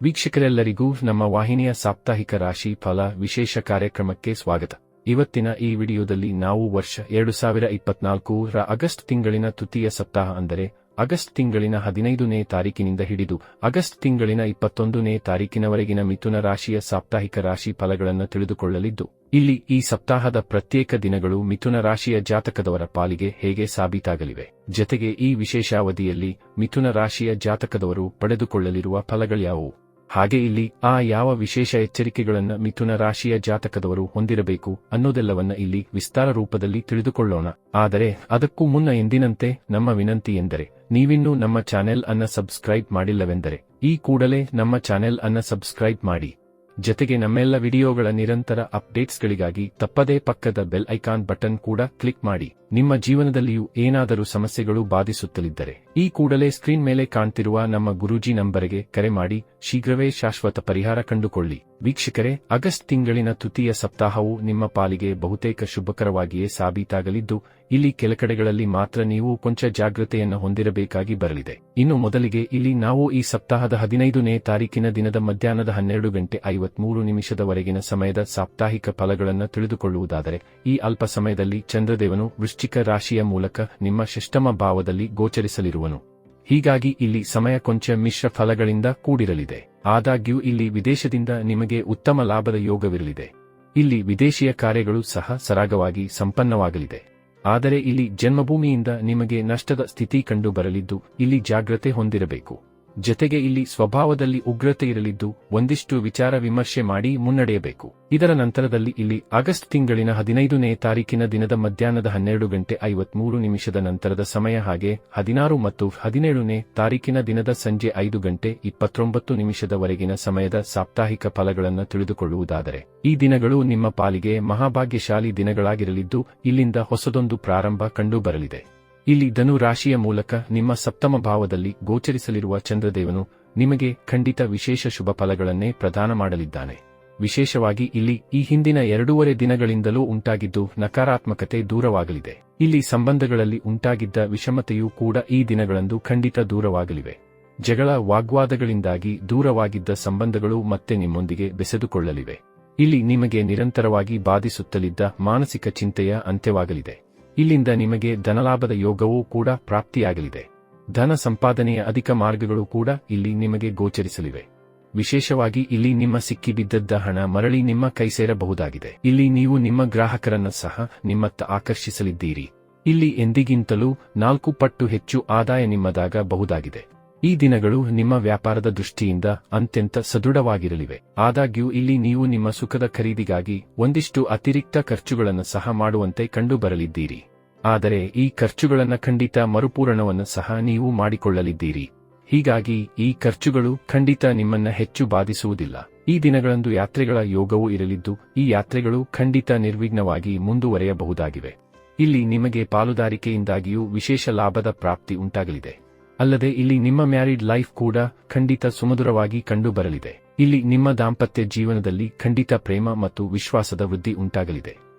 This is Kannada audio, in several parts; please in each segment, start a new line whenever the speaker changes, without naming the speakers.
ವೀಕ್ಷಕರೆಲ್ಲರಿಗೂ ನಮ್ಮ ವಾಹಿನಿಯ ಸಾಪ್ತಾಹಿಕ ರಾಶಿ ಫಲ ವಿಶೇಷ ಕಾರ್ಯಕ್ರಮಕ್ಕೆ ಸ್ವಾಗತ. ಇವತ್ತಿನ ಈ ವಿಡಿಯೋದಲ್ಲಿ ನಾವು ವರ್ಷ 2024ರ ಆಗಸ್ಟ್ ತಿಂಗಳಿನ ತೃತೀಯ ಸಪ್ತಾಹ ಅಂದರೆ ಆಗಸ್ಟ್ ತಿಂಗಳಿನ 15ನೇ ತಾರೀಕಿನಿಂದ ಹಿಡಿದು ಆಗಸ್ಟ್ ತಿಂಗಳಿನ 21ನೇ ತಾರೀಕಿನವರೆಗಿನ ಮಿಥುನ ರಾಶಿಯ ಸಾಪ್ತಾಹಿಕ ರಾಶಿ ಫಲಗಳನ್ನು ತಿಳಿದುಕೊಳ್ಳಲಿದ್ದು, ಇಲ್ಲಿ ಈ ಸಪ್ತಾಹದ ಪ್ರತ್ಯೇಕ ದಿನಗಳು ಮಿಥುನ ರಾಶಿಯ ಜಾತಕದವರ ಪಾಲಿಗೆ ಹೇಗೆ ಸಾಬೀತಾಗಲಿವೆ, ಜತೆಗೆ ಈ ವಿಶೇಷಾವಧಿಯಲ್ಲಿ ಮಿಥುನ ರಾಶಿಯ ಜಾತಕದವರು ಪಡೆದುಕೊಳ್ಳಲಿರುವ ಫಲಗಳ್ಯಾವುವು, ಹಾಗೆ ಇಲ್ಲಿ ಯಾವ ವಿಶೇಷ ಎಚ್ಚರಿಕೆಗಳನ್ನು ಮಿಥುನ ರಾಶಿಯ ಜಾತಕದವರು ಹೊಂದಿರಬೇಕು ಅನ್ನೋದೆಲ್ಲವನ್ನ ಇಲ್ಲಿ ವಿಸ್ತಾರ ರೂಪದಲ್ಲಿ ತಿಳಿದುಕೊಳ್ಳೋಣ. ಆದರೆ ಅದಕ್ಕೂ ಮುನ್ನ ಎಂದಿನಂತೆ ನಮ್ಮ ವಿನಂತಿ ಎಂದರೆ, ನೀವಿನ್ನೂ ನಮ್ಮ ಚಾನೆಲ್ ಅನ್ನ ಸಬ್ಸ್ಕ್ರೈಬ್ ಮಾಡಿಲ್ಲವೆಂದರೆ ಈ ಕೂಡಲೇ ನಮ್ಮ ಚಾನೆಲ್ ಅನ್ನ ಸಬ್ಸ್ಕ್ರೈಬ್ ಮಾಡಿ. ಜತೆಗೆ ನಮ್ಮೆಲ್ಲ ವಿಡಿಯೋಗಳ ನಿರಂತರ ಅಪ್ಡೇಟ್ಸ್ಗಳಿಗಾಗಿ ತಪ್ಪದೇ ಪಕ್ಕದ ಬೆಲ್ ಐಕಾನ್ ಬಟನ್ ಕೂಡ ಕ್ಲಿಕ್ ಮಾಡಿ. ನಿಮ್ಮ ಜೀವನದಲ್ಲಿಯೂ ಏನಾದರೂ ಸಮಸ್ಯೆಗಳು ಬಾಧಿಸುತ್ತಲಿದ್ದರೆ ಈ ಕೂಡಲೇ ಸ್ಕ್ರೀನ್ ಮೇಲೆ ಕಾಣ್ತಿರುವ ನಮ್ಮ ಗುರೂಜಿ ನಂಬರಿಗೆ ಕರೆ ಮಾಡಿ ಶೀಘ್ರವೇ ಶಾಶ್ವತ ಪರಿಹಾರ ಕಂಡುಕೊಳ್ಳಿ. ವೀಕ್ಷಕರೇ, ಆಗಸ್ಟ್ ತಿಂಗಳಿನ ತೃತೀಯ ಸಪ್ತಾಹವು ನಿಮ್ಮ ಪಾಲಿಗೆ ಬಹುತೇಕ ಶುಭಕರವಾಗಿಯೇ ಸಾಬೀತಾಗಲಿದ್ದು, ಇಲ್ಲಿ ಕೆಲ ಕಡೆಗಳಲ್ಲಿ ಮಾತ್ರ ನೀವು ಕೊಂಚ ಜಾಗೃತೆಯನ್ನು ಹೊಂದಿರಬೇಕಾಗಿ ಬರಲಿದೆ. ಇನ್ನು ಮೊದಲಿಗೆ ಇಲ್ಲಿ ನಾವು ಈ ಸಪ್ತಾಹದ 15ನೇ ತಾರೀಕಿನ ದಿನದ ಮಧ್ಯಾಹ್ನದ 12:53 ಸಮಯದ ಸಾಪ್ತಾಹಿಕ ಫಲಗಳನ್ನು ತಿಳಿದುಕೊಳ್ಳುವುದಾದರೆ, ಈ ಅಲ್ಪ ಸಮಯದಲ್ಲಿ ಚಂದ್ರದೇವನು ವೃಶ್ಚಿಕ ರಾಶಿಯ ಮೂಲಕ ನಿಮ್ಮ ಷಷ್ಠಮ ಭಾವದಲ್ಲಿ ಗೋಚರಿಸಲಿರುವನು. ಹೀಗಾಗಿ ಇಲ್ಲಿ ಸಮಯ ಕೊಂಚ ಮಿಶ್ರ ಫಲಗಳಿಂದ ಕೂಡಿರಲಿದೆ. ಆದಾಗ್ಯೂ ಇಲ್ಲಿ ವಿದೇಶದಿಂದ ನಿಮಗೆ ಉತ್ತಮ ಲಾಭದ ಯೋಗವಿರಲಿದೆ. ಇಲ್ಲಿ ವಿದೇಶಿಯ ಕಾರ್ಯಗಳು ಸಹ ಸರಾಗವಾಗಿ ಸಂಪನ್ನವಾಗಲಿದೆ. ಆದರೆ ಇಲ್ಲಿ ಜನ್ಮಭೂಮಿಯಿಂದ ನಿಮಗೆ ನಷ್ಟದ ಸ್ಥಿತಿ ಕಂಡು ಬರಲಿದ್ದು, ಇಲ್ಲಿ ಜಾಗ್ರತೆ ಹೊಂದಿರಬೇಕು. ಜತೆಗೆ ಇಲ್ಲಿ ಸ್ವಭಾವದಲ್ಲಿ ಉಗ್ರತೆ ಇರಲಿದ್ದು, ಒಂದಿಷ್ಟು ವಿಚಾರ ವಿಮರ್ಶೆ ಮಾಡಿ ಮುನ್ನಡೆಯಬೇಕು. ಇದರ ನಂತರದಲ್ಲಿ ಇಲ್ಲಿ ಆಗಸ್ಟ್ ತಿಂಗಳಿನ 15ನೇ ತಾರೀಕಿನ ದಿನದ ಮಧ್ಯಾಹ್ನದ 12:53 ನಂತರದ ಸಮಯ, ಹಾಗೆ 16 ಮತ್ತು 17ನೇ ತಾರೀಕಿನ ದಿನದ ಸಂಜೆ 5:29 ಸಮಯದ ಸಾಪ್ತಾಹಿಕ ಫಲಗಳನ್ನು ತಿಳಿದುಕೊಳ್ಳುವುದಾದರೆ, ಈ ದಿನಗಳು ನಿಮ್ಮ ಪಾಲಿಗೆ ಮಹಾಭಾಗ್ಯಶಾಲಿ ದಿನಗಳಾಗಿರಲಿದ್ದು, ಇಲ್ಲಿಂದ ಹೊಸದೊಂದು ಪ್ರಾರಂಭ ಕಂಡು ಬರಲಿದೆ. ಇಲ್ಲಿ ಧನು ರಾಶಿಯ ಮೂಲಕ ನಿಮ್ಮ ಸಪ್ತಮ ಭಾವದಲ್ಲಿ ಗೋಚರಿಸಲಿರುವ ಚಂದ್ರದೇವನು ನಿಮಗೆ ಖಂಡಿತ ವಿಶೇಷ ಶುಭ ಫಲಗಳನ್ನೇ ಪ್ರದಾನ ಮಾಡಲಿದ್ದಾನೆ. ವಿಶೇಷವಾಗಿ ಇಲ್ಲಿ ಈ ಹಿಂದಿನ 2.5 ದಿನಗಳಿಂದಲೂ ಉಂಟಾಗಿದ್ದು ನಕಾರಾತ್ಮಕತೆ ದೂರವಾಗಲಿದೆ. ಇಲ್ಲಿ ಸಂಬಂಧಗಳಲ್ಲಿ ಉಂಟಾಗಿದ್ದ ವಿಷಮತೆಯೂ ಕೂಡ ಈ ದಿನಗಳಂದು ಖಂಡಿತ ದೂರವಾಗಲಿವೆ. ಜಗಳ ವಾಗ್ವಾದಗಳಿಂದಾಗಿ ದೂರವಾಗಿದ್ದ ಸಂಬಂಧಗಳು ಮತ್ತೆ ನಿಮ್ಮೊಂದಿಗೆ ಬೆಸೆದುಕೊಳ್ಳಲಿವೆ. ಇಲ್ಲಿ ನಿಮಗೆ ನಿರಂತರವಾಗಿ ಬಾಧಿಸುತ್ತಲಿದ್ದ ಮಾನಸಿಕ ಚಿಂತೆಯ ಅಂತ್ಯವಾಗಲಿದೆ. ಇಲ್ಲಿಂದ ನಿಮಗೆ ಧನಲಾಭದ ಯೋಗವೂ ಕೂಡ ಪ್ರಾಪ್ತಿಯಾಗಲಿದೆ. ಧನ ಸಂಪಾದನೆಯ ಅಧಿಕ ಮಾರ್ಗಗಳು ಕೂಡ ಇಲ್ಲಿ ನಿಮಗೆ ಗೋಚರಿಸಲಿವೆ. ವಿಶೇಷವಾಗಿ ಇಲ್ಲಿ ನಿಮ್ಮ ಸಿಕ್ಕಿಬಿದ್ದದ್ದ ಹಣ ಮರಳಿ ನಿಮ್ಮ ಕೈ ಸೇರಬಹುದಾಗಿದೆ. ಇಲ್ಲಿ ನೀವು ನಿಮ್ಮ ಗ್ರಾಹಕರನ್ನ ಸಹ ನಿಮ್ಮತ್ತ ಆಕರ್ಷಿಸಲಿದ್ದೀರಿ. ಇಲ್ಲಿ ಎಂದಿಗಿಂತಲೂ 4 ಪಟ್ಟು ಹೆಚ್ಚು ಆದಾಯ ನಿಮ್ಮದಾಗಬಹುದಾಗಿದೆ. ಈ ದಿನಗಳು ನಿಮ್ಮ ವ್ಯಾಪಾರದ ದೃಷ್ಟಿಯಿಂದ ಅತ್ಯಂತ ಸದೃಢವಾಗಿರಲಿವೆ. ಆದಾಗ್ಯೂ ಇಲ್ಲಿ ನೀವು ನಿಮ್ಮ ಸುಖದ ಖರೀದಿಗಾಗಿ ಒಂದಿಷ್ಟು ಅತಿರಿಕ್ತ ಖರ್ಚುಗಳನ್ನು ಸಹ ಮಾಡುವಂತೆ ಕಂಡು ಬರಲಿದ್ದೀರಿ. ಆದರೆ ಈ ಖರ್ಚುಗಳನ್ನು ಖಂಡಿತ ಮರುಪೂರಣವನ್ನು ಸಹ ನೀವು ಮಾಡಿಕೊಳ್ಳಲಿದ್ದೀರಿ. ಹೀಗಾಗಿ ಈ ಖರ್ಚುಗಳು ಖಂಡಿತ ನಿಮ್ಮನ್ನ ಹೆಚ್ಚು ಬಾಧಿಸುವುದಿಲ್ಲ. ಈ ದಿನಗಳಂದು ಯಾತ್ರೆಗಳ ಯೋಗವೂ ಇರಲಿದ್ದು, ಈ ಯಾತ್ರೆಗಳು ಖಂಡಿತ ನಿರ್ವಿಘ್ನವಾಗಿ ಮುಂದುವರೆಯಬಹುದಾಗಿವೆ. ಇಲ್ಲಿ ನಿಮಗೆ ಪಾಲುದಾರಿಕೆಯಿಂದಾಗಿಯೂ ವಿಶೇಷ ಲಾಭದ ಪ್ರಾಪ್ತಿ ಉಂಟಾಗಲಿದೆ. ಅಲ್ಲದೆ ಇಲ್ಲಿ ನಿಮ್ಮ ಮ್ಯಾರಿಡ್ ಲೈಫ್ ಕೂಡ ಖಂಡಿತ ಸುಮಧುರವಾಗಿ ಕಂಡು ಬರಲಿದೆ. ಇಲ್ಲಿ ನಿಮ್ಮ ದಾಂಪತ್ಯ ಜೀವನದಲ್ಲಿ ಖಂಡಿತ ಪ್ರೇಮ ಮತ್ತು ವಿಶ್ವಾಸದ ವೃದ್ಧಿ ಉಂಟಾಗಲಿದೆ.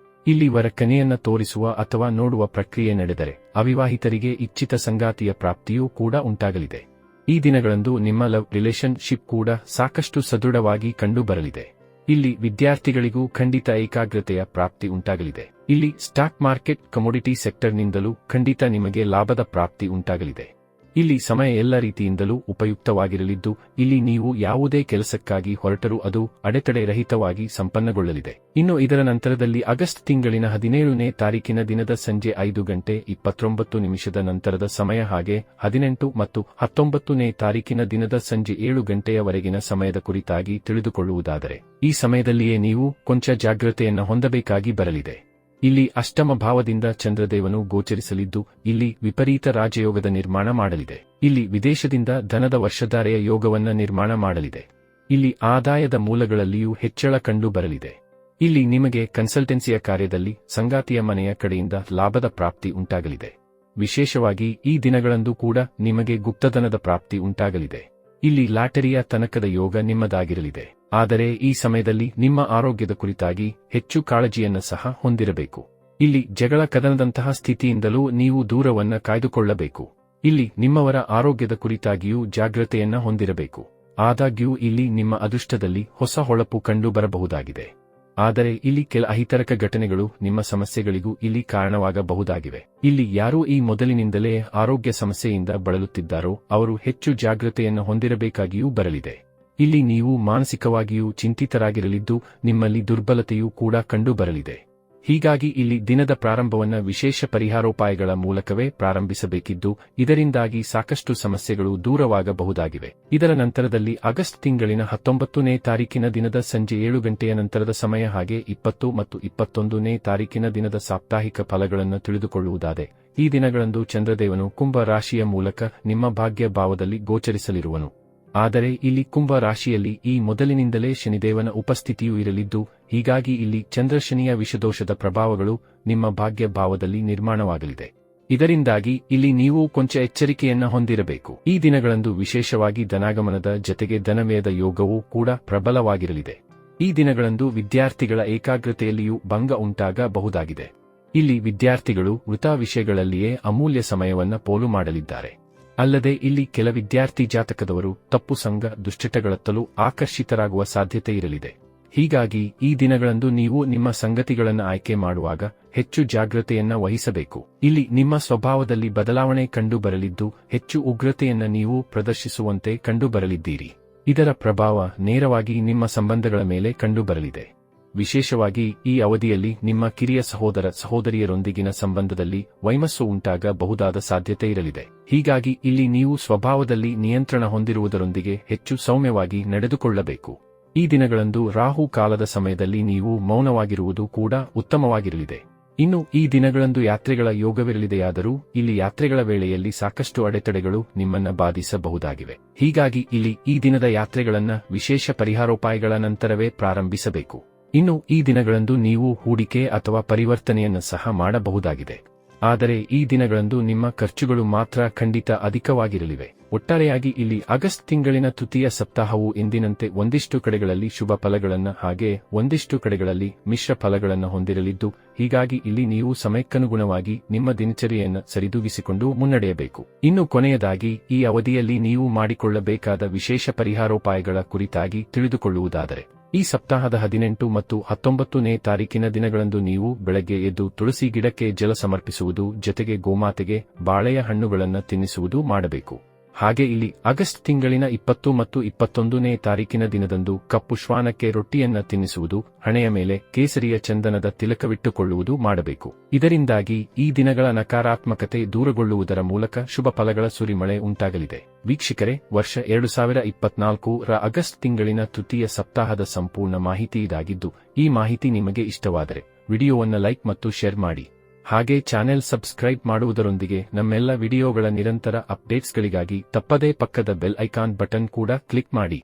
ಇಲ್ಲಿ ವರ ಕನ್ಯೆಯನ್ನ ತೋರಿಸುವ ಅಥವಾ ನೋಡುವ ಪ್ರಕ್ರಿಯೆ ನಡೆದರೆ ಅವಿವಾಹಿತರಿಗೆ ಇಚ್ಛಿತ ಸಂಗಾತಿಯ ಪ್ರಾಪ್ತಿಯೂ ಕೂಡ ಉಂಟಾಗಲಿದೆ. ಈ ದಿನಗಳಂದು ನಿಮ್ಮ ಲವ್ ರಿಲೇಶನ್ಶಿಪ್ ಕೂಡ ಸಾಕಷ್ಟು ಸದೃಢವಾಗಿ ಕಂಡು ಬರಲಿದೆ. ಇಲ್ಲಿ ವಿದ್ಯಾರ್ಥಿಗಳಿಗೂ ಖಂಡಿತ ಏಕಾಗ್ರತೆಯ ಪ್ರಾಪ್ತಿ ಉಂಟಾಗಲಿದೆ. ಇಲ್ಲಿ ಸ್ಟಾಕ್ ಮಾರ್ಕೆಟ್, ಕಮೋಡಿಟಿ ಸೆಕ್ಟರ್ನಿಂದಲೂ ಖಂಡಿತ ನಿಮಗೆ ಲಾಭದ ಪ್ರಾಪ್ತಿ ಉಂಟಾಗಲಿದೆ. ಇಲ್ಲಿ ಸಮಯ ಎಲ್ಲ ರೀತಿಯಿಂದಲೂ ಉಪಯುಕ್ತವಾಗಿರಲಿದ್ದು, ಇಲ್ಲಿ ನೀವು ಯಾವುದೇ ಕೆಲಸಕ್ಕಾಗಿ ಹೊರಟರೂ ಅದು ಅಡೆತಡೆ ರಹಿತವಾಗಿ ಸಂಪನ್ನಗೊಳ್ಳಲಿದೆ. ಇನ್ನು ಇದರ ನಂತರದಲ್ಲಿ ಆಗಸ್ಟ್ ತಿಂಗಳಿನ 17ನೇ ತಾರೀಕಿನ ದಿನದ ಸಂಜೆ 5:29 ನಂತರದ ಸಮಯ, ಹಾಗೆ 18 ಮತ್ತು 19ನೇ ತಾರೀಕಿನ ದಿನದ ಸಂಜೆ 7 ಸಮಯದ ಕುರಿತಾಗಿ ತಿಳಿದುಕೊಳ್ಳುವುದಾದರೆ, ಈ ಸಮಯದಲ್ಲಿಯೇ ನೀವು ಕೊಂಚ ಜಾಗೃತೆಯನ್ನು ಹೊಂದಬೇಕಾಗಿ ಬರಲಿದೆ. ಇಲ್ಲಿ ಅಷ್ಟಮ ಭಾವದಿಂದ ಚಂದ್ರದೇವನು ಗೋಚರಿಸಲಿದ್ದು, ಇಲ್ಲಿ ವಿಪರೀತ ರಾಜಯೋಗದ ನಿರ್ಮಾಣ ಮಾಡಲಿದೆ. ಇಲ್ಲಿ ವಿದೇಶದಿಂದ ಧನದ ವರ್ಷಧಾರೆಯ ಯೋಗವನ್ನ ನಿರ್ಮಾಣ ಮಾಡಲಿದೆ. ಇಲ್ಲಿ ಆದಾಯದ ಮೂಲಗಳಲ್ಲಿಯೂ ಹೆಚ್ಚಳ ಕಂಡು ಬರಲಿದೆ. ಇಲ್ಲಿ ನಿಮಗೆ ಕನ್ಸಲ್ಟೆನ್ಸಿಯ ಕಾರ್ಯದಲ್ಲಿ ಸಂಗಾತಿಯ ಮನೆಯ ಕಡೆಯಿಂದ ಲಾಭದ ಪ್ರಾಪ್ತಿ ಉಂಟಾಗಲಿದೆ. ವಿಶೇಷವಾಗಿ ಈ ದಿನಗಳಂದು ಕೂಡ ನಿಮಗೆ ಗುಪ್ತಧನದ ಪ್ರಾಪ್ತಿ ಉಂಟಾಗಲಿದೆ. ಇಲ್ಲಿ ಲಾಟರಿಯ ತನಕದ ಯೋಗ ನಿಮ್ಮದಾಗಿರಲಿದೆ. ಆದರೆ ಈ ಸಮಯದಲ್ಲಿ ನಿಮ್ಮ ಆರೋಗ್ಯದ ಕುರಿತಾಗಿ ಹೆಚ್ಚು ಕಾಳಜಿಯನ್ನು ಸಹ ಹೊಂದಿರಬೇಕು. ಇಲ್ಲಿ ಜಗಳ ಕದನದಂತಹ ಸ್ಥಿತಿಯಿಂದಲೂ ನೀವು ದೂರವನ್ನ ಕಾಯ್ದುಕೊಳ್ಳಬೇಕು. ಇಲ್ಲಿ ನಿಮ್ಮವರ ಆರೋಗ್ಯದ ಕುರಿತಾಗಿಯೂ ಜಾಗೃತೆಯನ್ನ ಹೊಂದಿರಬೇಕು. ಆದಾಗ್ಯೂ ಇಲ್ಲಿ ನಿಮ್ಮ ಅದೃಷ್ಟದಲ್ಲಿ ಹೊಸ ಹೊಳಪು ಕಂಡುಬರಬಹುದಾಗಿದೆ. ಆದರೆ ಇಲ್ಲಿ ಕೆಲ ಅಹಿತರಕ ಘಟನೆಗಳು ನಿಮ್ಮ ಸಮಸ್ಯೆಗಳಿಗೂ ಇಲ್ಲಿ ಕಾರಣವಾಗಬಹುದಾಗಿವೆ. ಇಲ್ಲಿ ಯಾರು ಈ ಮೊದಲಿನಿಂದಲೇ ಆರೋಗ್ಯ ಸಮಸ್ಯೆಯಿಂದ ಬಳಲುತ್ತಿದ್ದಾರೋ ಅವರು ಹೆಚ್ಚು ಜಾಗೃತೆಯನ್ನು ಹೊಂದಿರಬೇಕಾಗಿಯೂ ಬರಲಿದೆ. ಇಲ್ಲಿ ನೀವು ಮಾನಸಿಕವಾಗಿಯೂ ಚಿಂತಿತರಾಗಿರಲಿದ್ದು ನಿಮ್ಮಲ್ಲಿ ದುರ್ಬಲತೆಯೂ ಕೂಡ ಕಂಡುಬರಲಿದೆ. ಹೀಗಾಗಿ ಇಲ್ಲಿ ದಿನದ ಪ್ರಾರಂಭವನ್ನು ವಿಶೇಷ ಪರಿಹಾರೋಪಾಯಗಳ ಮೂಲಕವೇ ಪ್ರಾರಂಭಿಸಬೇಕಿದ್ದು, ಇದರಿಂದಾಗಿ ಸಾಕಷ್ಟು ಸಮಸ್ಯೆಗಳು ದೂರವಾಗಬಹುದಾಗಿವೆ. ಇದರ ನಂತರದಲ್ಲಿ ಆಗಸ್ಟ್ ತಿಂಗಳಿನ 19ನೇ ತಾರೀಕಿನ ದಿನದ ಸಂಜೆ 7 ಗಂಟೆಯ ನಂತರದ ಸಮಯ ಹಾಗೆ 20 ಮತ್ತು 21ನೇ ತಾರೀಕಿನ ದಿನದ ಸಾಪ್ತಾಹಿಕ ಫಲಗಳನ್ನು ತಿಳಿದುಕೊಳ್ಳುವುದಾದರೆ, ಈ ದಿನಗಳಂದು ಚಂದ್ರದೇವನು ಕುಂಭ ರಾಶಿಯ ಮೂಲಕ ನಿಮ್ಮ ಭಾಗ್ಯ ಭಾವದಲ್ಲಿ ಗೋಚರಿಸಲಿರುವನು. ಆದರೆ ಇಲ್ಲಿ ಕುಂಭ ರಾಶಿಯಲ್ಲಿ ಈ ಮೊದಲಿನಿಂದಲೇ ಶನಿದೇವನ ಉಪಸ್ಥಿತಿಯೂ ಇರಲಿದ್ದು, ಹೀಗಾಗಿ ಇಲ್ಲಿ ಚಂದ್ರಶನಿಯ ವಿಷದೋಷದ ಪ್ರಭಾವಗಳು ನಿಮ್ಮ ಭಾಗ್ಯ ಭಾವದಲ್ಲಿ ನಿರ್ಮಾಣವಾಗಲಿದೆ. ಇದರಿಂದಾಗಿ ಇಲ್ಲಿ ನೀವು ಕೊಂಚ ಎಚ್ಚರಿಕೆಯನ್ನ ಹೊಂದಿರಬೇಕು. ಈ ದಿನಗಳಂದು ವಿಶೇಷವಾಗಿ ಧನಾಗಮನದ ಜತೆಗೆ ಧನವ್ಯಯದ ಯೋಗವೂ ಕೂಡ ಪ್ರಬಲವಾಗಿರಲಿದೆ. ಈ ದಿನಗಳಂದು ವಿದ್ಯಾರ್ಥಿಗಳ ಏಕಾಗ್ರತೆಯಲ್ಲಿಯೂ ಭಂಗ ಉಂಟಾಗಬಹುದಾಗಿದೆ. ಇಲ್ಲಿ ವಿದ್ಯಾರ್ಥಿಗಳು ವೃಥಾ ವಿಷಯಗಳಲ್ಲಿಯೇ ಅಮೂಲ್ಯ ಸಮಯವನ್ನ ಪೋಲು ಮಾಡಲಿದ್ದಾರೆ. ಅಲ್ಲದೆ ಇಲ್ಲಿ ಕೆಲ ವಿದ್ಯಾರ್ಥಿ ಜಾತಕದವರು ತಪ್ಪು ಸಂಘ ದುಶ್ಚಟಗಳತ್ತಲೂ ಆಕರ್ಷಿತರಾಗುವ ಸಾಧ್ಯತೆ ಇರಲಿದೆ. ಹೀಗಾಗಿ ಈ ದಿನಗಳಂದು ನೀವು ನಿಮ್ಮ ಸಂಗತಿಗಳನ್ನು ಆಯ್ಕೆ ಮಾಡುವಾಗ ಹೆಚ್ಚು ಜಾಗೃತೆಯನ್ನ ವಹಿಸಬೇಕು. ಇಲ್ಲಿ ನಿಮ್ಮ ಸ್ವಭಾವದಲ್ಲಿ ಬದಲಾವಣೆ ಕಂಡುಬರಲಿದ್ದು, ಹೆಚ್ಚು ಉಗ್ರತೆಯನ್ನ ನೀವು ಪ್ರದರ್ಶಿಸುವಂತೆ ಕಂಡುಬರಲಿದ್ದೀರಿ. ಇದರ ಪ್ರಭಾವ ನೇರವಾಗಿ ನಿಮ್ಮ ಸಂಬಂಧಗಳ ಮೇಲೆ ಕಂಡುಬರಲಿದೆ. ವಿಶೇಷವಾಗಿ ಈ ಅವಧಿಯಲ್ಲಿ ನಿಮ್ಮ ಕಿರಿಯ ಸಹೋದರ ಸಹೋದರಿಯರೊಂದಿಗಿನ ಸಂಬಂಧದಲ್ಲಿ ವೈಮಸ್ಸು ಉಂಟಾಗಬಹುದಾದ ಸಾಧ್ಯತೆ ಇರಲಿದೆ. ಹೀಗಾಗಿ ಇಲ್ಲಿ ನೀವು ಸ್ವಭಾವದಲ್ಲಿ ನಿಯಂತ್ರಣ ಹೊಂದಿರುವುದರೊಂದಿಗೆ ಹೆಚ್ಚು ಸೌಮ್ಯವಾಗಿ ನಡೆದುಕೊಳ್ಳಬೇಕು. ಈ ದಿನಗಳಂದು ರಾಹು ಕಾಲದ ಸಮಯದಲ್ಲಿ ನೀವು ಮೌನವಾಗಿರುವುದು ಕೂಡ ಉತ್ತಮವಾಗಿರಲಿದೆ. ಇನ್ನು ಈ ದಿನಗಳಂದು ಯಾತ್ರೆಗಳ ಯೋಗವಿರಲಿದೆಯಾದರೂ ಇಲ್ಲಿ ಯಾತ್ರೆಗಳ ವೇಳೆಯಲ್ಲಿ ಸಾಕಷ್ಟು ಅಡೆತಡೆಗಳು ನಿಮ್ಮನ್ನ ಬಾಧಿಸಬಹುದಾಗಿವೆ. ಹೀಗಾಗಿ ಇಲ್ಲಿ ಈ ದಿನದ ಯಾತ್ರೆಗಳನ್ನ ವಿಶೇಷ ಪರಿಹಾರೋಪಾಯಗಳ ನಂತರವೇ ಪ್ರಾರಂಭಿಸಬೇಕು. ಇನ್ನು ಈ ದಿನಗಳಂದು ನೀವು ಹೂಡಿಕೆ ಅಥವಾ ಪರಿವರ್ತನೆಯನ್ನು ಸಹ ಮಾಡಬಹುದಾಗಿದೆ. ಆದರೆ ಈ ದಿನಗಳಂದು ನಿಮ್ಮ ಖರ್ಚುಗಳು ಮಾತ್ರ ಖಂಡಿತ ಅಧಿಕವಾಗಿರಲಿವೆ. ಒಟ್ಟಾರೆಯಾಗಿ ಇಲ್ಲಿ ಆಗಸ್ಟ್ ತಿಂಗಳಿನ ತೃತೀಯ ಸಪ್ತಾಹವು ಎಂದಿನಂತೆ ಒಂದಿಷ್ಟು ಕಡೆಗಳಲ್ಲಿ ಶುಭ ಫಲಗಳನ್ನು ಹಾಗೆ ಒಂದಿಷ್ಟು ಕಡೆಗಳಲ್ಲಿ ಮಿಶ್ರ ಫಲಗಳನ್ನು ಹೊಂದಿರಲಿದ್ದು, ಹೀಗಾಗಿ ಇಲ್ಲಿ ನೀವು ಸಮಯಕ್ಕನುಗುಣವಾಗಿ ನಿಮ್ಮ ದಿನಚರಿಯನ್ನು ಸರಿದೂಗಿಸಿಕೊಂಡು ಮುನ್ನಡೆಯಬೇಕು. ಇನ್ನು ಕೊನೆಯದಾಗಿ ಈ ಅವಧಿಯಲ್ಲಿ ನೀವು ಮಾಡಿಕೊಳ್ಳಬೇಕಾದ ವಿಶೇಷ ಪರಿಹಾರೋಪಾಯಗಳ ಕುರಿತಾಗಿ ತಿಳಿದುಕೊಳ್ಳುವುದಾದರೆ, ಈ ಸಪ್ತಾಹದ 18 ಮತ್ತು 19ನೇ ತಾರೀಕಿನ ದಿನಗಳಂದು ನೀವು ಬೆಳಗ್ಗೆ ಎದ್ದು ತುಳಸಿ ಗಿಡಕ್ಕೆ ಜಲ ಸಮರ್ಪಿಸುವುದು ಜೊತೆಗೆ ಗೋಮಾತೆಗೆ ಬಾಳೆಯ ಹಣ್ಣುಗಳನ್ನು ತಿನ್ನಿಸುವುದು ಮಾಡಬೇಕು. ಹಾಗೆ ಇಲ್ಲಿ ಆಗಸ್ಟ್ ತಿಂಗಳಿನ 20 ಮತ್ತು 21ನೇ ತಾರೀಕಿನ ದಿನದಂದು ಕಪ್ಪು ಶ್ವಾನಕ್ಕೆ ರೊಟ್ಟಿಯನ್ನ ತಿನ್ನಿಸುವುದು, ಹಣೆಯ ಮೇಲೆ ಕೇಸರಿಯ ಚಂದನದ ತಿಲಕವಿಟ್ಟುಕೊಳ್ಳುವುದು ಮಾಡಬೇಕು. ಇದರಿಂದಾಗಿ ಈ ದಿನಗಳ ನಕಾರಾತ್ಮಕತೆ ದೂರಗೊಳ್ಳುವುದರ ಮೂಲಕ ಶುಭ ಫಲಗಳ ಸುರಿಮಳೆ ಉಂಟಾಗಲಿದೆ. ವೀಕ್ಷಕರೇ, ವರ್ಷ 2024ರ ಆಗಸ್ಟ್ ತಿಂಗಳಿನ ತೃತೀಯ ಸಪ್ತಾಹದ ಸಂಪೂರ್ಣ ಮಾಹಿತಿ ಇದಾಗಿದ್ದು, ಈ ಮಾಹಿತಿ ನಿಮಗೆ ಇಷ್ಟವಾದರೆ ವಿಡಿಯೋವನ್ನು ಲೈಕ್ ಮತ್ತು ಶೇರ್ ಮಾಡಿ. ಹಾಗೆ ಚಾನೆಲ್ ಸಬ್ಸ್ಕ್ರೈಬ್ ಮಾಡುವುದರೊಂದಿಗೆ ನಮ್ಮೆಲ್ಲ ವಿಡಿಯೋಗಳ ನಿರಂತರ ಅಪ್ಡೇಟ್ಸ್ಗಳಿಗಾಗಿ ತಪ್ಪದೇ ಪಕ್ಕದ ಬೆಲ್ ಐಕಾನ್ ಬಟನ್ ಕೂಡ ಕ್ಲಿಕ್ ಮಾಡಿ.